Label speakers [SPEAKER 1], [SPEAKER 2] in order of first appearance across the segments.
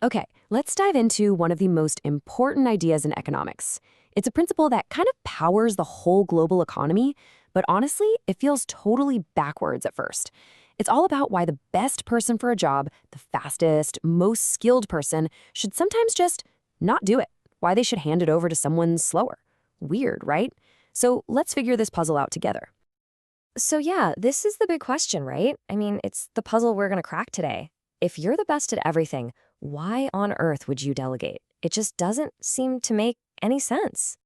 [SPEAKER 1] Okay, let's dive into one of the most important ideas in economics. It's a principle that kind of powers the whole global economy, but honestly, it feels totally backwards at first. It's all about why the best person for a job, the fastest, most skilled person, should sometimes just not do it, why they should hand it over to someone slower. Weird, right? So let's figure this puzzle out together.
[SPEAKER 2] So yeah, this is the big question, right? I mean, it's the puzzle we're going to crack today. If you're the best at everything, why on earth would you delegate? It just doesn't seem to make any sense.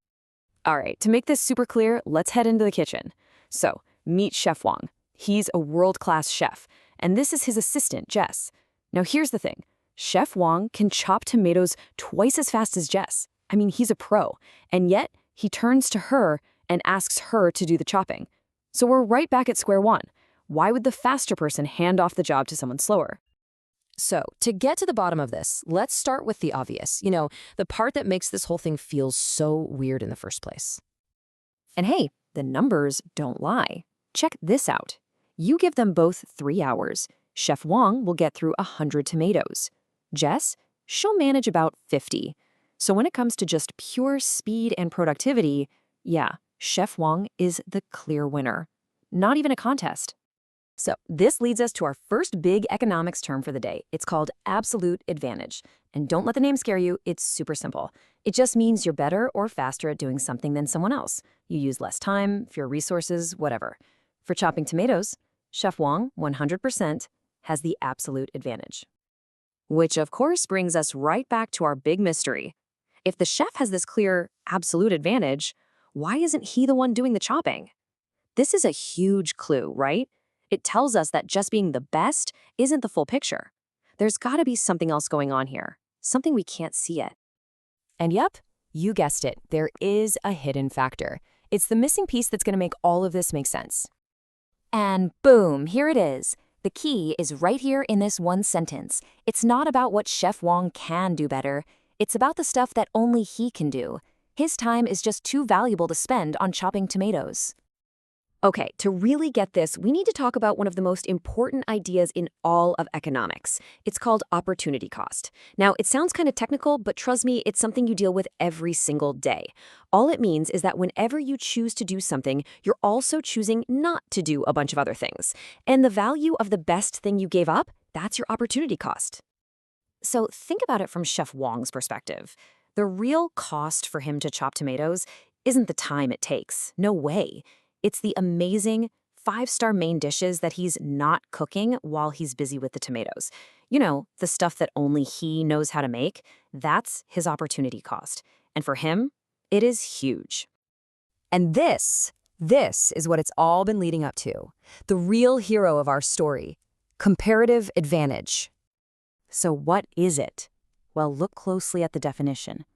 [SPEAKER 1] All right, to make this super clear, let's head into the kitchen. So, meet Chef Wang. He's a world-class chef, and this is his assistant, Jess. Now here's the thing. Chef Wang can chop tomatoes twice as fast as Jess. I mean, he's a pro, and yet he turns to her and asks her to do the chopping. So we're right back at square one. Why would the faster person hand off the job to someone slower? So, to get to the bottom of this, let's start with the obvious. The part that makes this whole thing feel so weird in the first place. And hey, the numbers don't lie. Check this out. You give them both 3 hours. Chef Wang will get through 100 tomatoes. Jess, she'll manage about 50. So when it comes to just pure speed and productivity, yeah, Chef Wang is the clear winner. Not even a contest. So this leads us to our first big economics term for the day. It's called absolute advantage. And don't let the name scare you, it's super simple. It just means you're better or faster at doing something than someone else. You use less time, fewer resources, whatever. For chopping tomatoes, Chef Wang, 100%, has the absolute advantage. Which of course brings us right back to our big mystery. If the chef has this clear absolute advantage, why isn't he the one doing the chopping? This is a huge clue, right? It tells us that just being the best isn't the full picture. There's got to be something else going on here, something we can't see yet. And yep, you guessed it, there is a hidden factor. It's the missing piece that's going to make all of this make sense.
[SPEAKER 2] And boom, here it is. The key is right here in this one sentence. It's not about what Chef Wang can do better. It's about the stuff that only he can do. His time is just too valuable to spend on chopping tomatoes.
[SPEAKER 1] Okay, to really get this, we need to talk about one of the most important ideas in all of economics. It's called opportunity cost. Now, it sounds kind of technical, but trust me, it's something you deal with every single day. All it means is that whenever you choose to do something, you're also choosing not to do a bunch of other things. And the value of the best thing you gave up, that's your opportunity cost. So think about it from Chef Wang's perspective. The real cost for him to chop tomatoes isn't the time it takes. No way. It's the amazing 5-star main dishes that he's not cooking while he's busy with the tomatoes. The stuff that only he knows how to make. That's his opportunity cost. And for him, it is huge. And this is what it's all been leading up to. The real hero of our story, comparative advantage. So what is it? Well, look closely at the definition.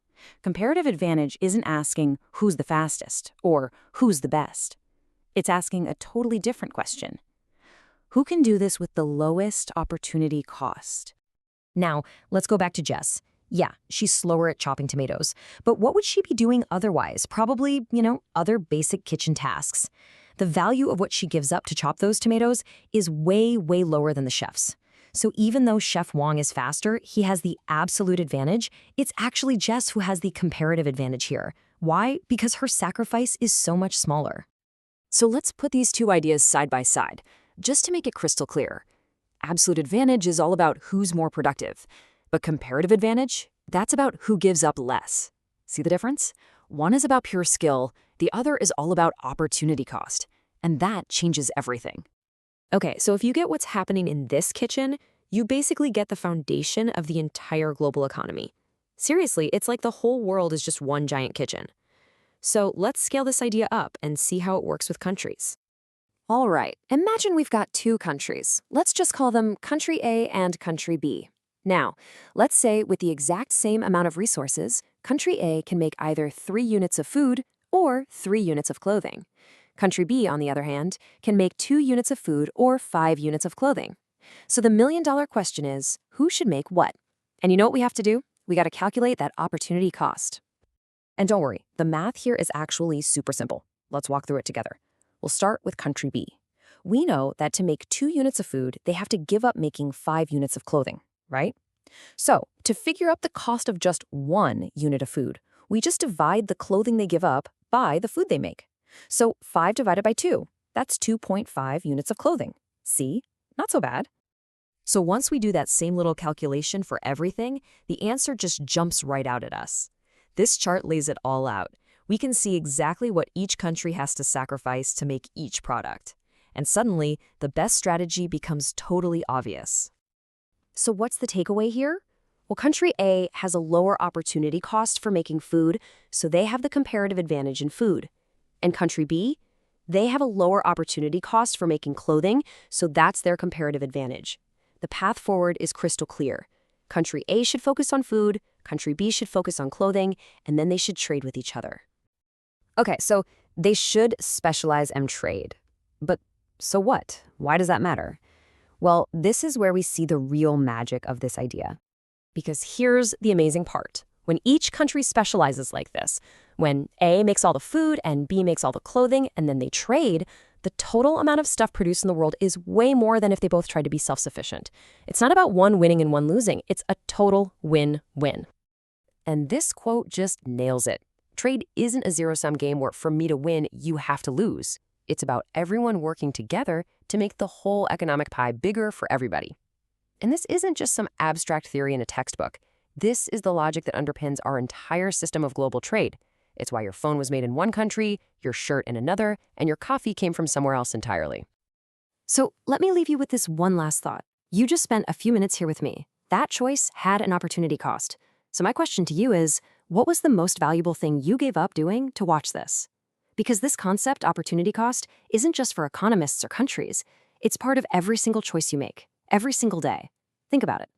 [SPEAKER 1] Comparative advantage isn't asking who's the fastest or who's the best. It's asking a totally different question. Who can do this with the lowest opportunity cost? Now, let's go back to Jess. Yeah, she's slower at chopping tomatoes, but what would she be doing otherwise? Probably, other basic kitchen tasks. The value of what she gives up to chop those tomatoes is way, way lower than the chef's. So even though Chef Wang is faster, he has the absolute advantage, it's actually Jess who has the comparative advantage here. Why? Because her sacrifice is so much smaller. So let's put these two ideas side by side, just to make it crystal clear. Absolute advantage is all about who's more productive, but comparative advantage, that's about who gives up less. See the difference? One is about pure skill, the other is all about opportunity cost, and that changes everything. Okay, so if you get what's happening in this kitchen, you basically get the foundation of the entire global economy. Seriously, it's like the whole world is just one giant kitchen. So let's scale this idea up and see how it works with countries. All right, imagine we've got 2 countries. Let's just call them Country A and Country B. Now, let's say with the exact same amount of resources, Country A can make either 3 units of food or 3 units of clothing. Country B, on the other hand, can make 2 units of food or 5 units of clothing. So the million-dollar question is, who should make what? And you know what we have to do? We got to calculate that opportunity cost. And don't worry, the math here is actually super simple. Let's walk through it together. We'll start with Country B. We know that to make 2 units of food, they have to give up making 5 units of clothing, right? So, to figure out the cost of just one unit of food, we just divide the clothing they give up by the food they make. So, 5 divided by 2, that's 2.5 units of clothing. See? Not so bad. So once we do that same little calculation for everything, the answer just jumps right out at us. This chart lays it all out. We can see exactly what each country has to sacrifice to make each product. And suddenly, the best strategy becomes totally obvious. So what's the takeaway here? Well, country A has a lower opportunity cost for making food, so they have the comparative advantage in food. And country B, they have a lower opportunity cost for making clothing, so that's their comparative advantage. The path forward is crystal clear. Country A should focus on food, country B should focus on clothing, and then they should trade with each other. Okay, so they should specialize and trade. But so what? Why does that matter? Well, this is where we see the real magic of this idea. Because here's the amazing part. When each country specializes like this, when A makes all the food and B makes all the clothing, and then they trade, the total amount of stuff produced in the world is way more than if they both tried to be self-sufficient. It's not about one winning and one losing. It's a total win-win. And this quote just nails it. Trade isn't a zero-sum game where for me to win, you have to lose. It's about everyone working together to make the whole economic pie bigger for everybody. And this isn't just some abstract theory in a textbook. This is the logic that underpins our entire system of global trade. It's why your phone was made in one country, your shirt in another, and your coffee came from somewhere else entirely. So let me leave you with this one last thought. You just spent a few minutes here with me. That choice had an opportunity cost. So my question to you is, what was the most valuable thing you gave up doing to watch this? Because this concept, opportunity cost, isn't just for economists or countries. It's part of every single choice you make, every single day. Think about it.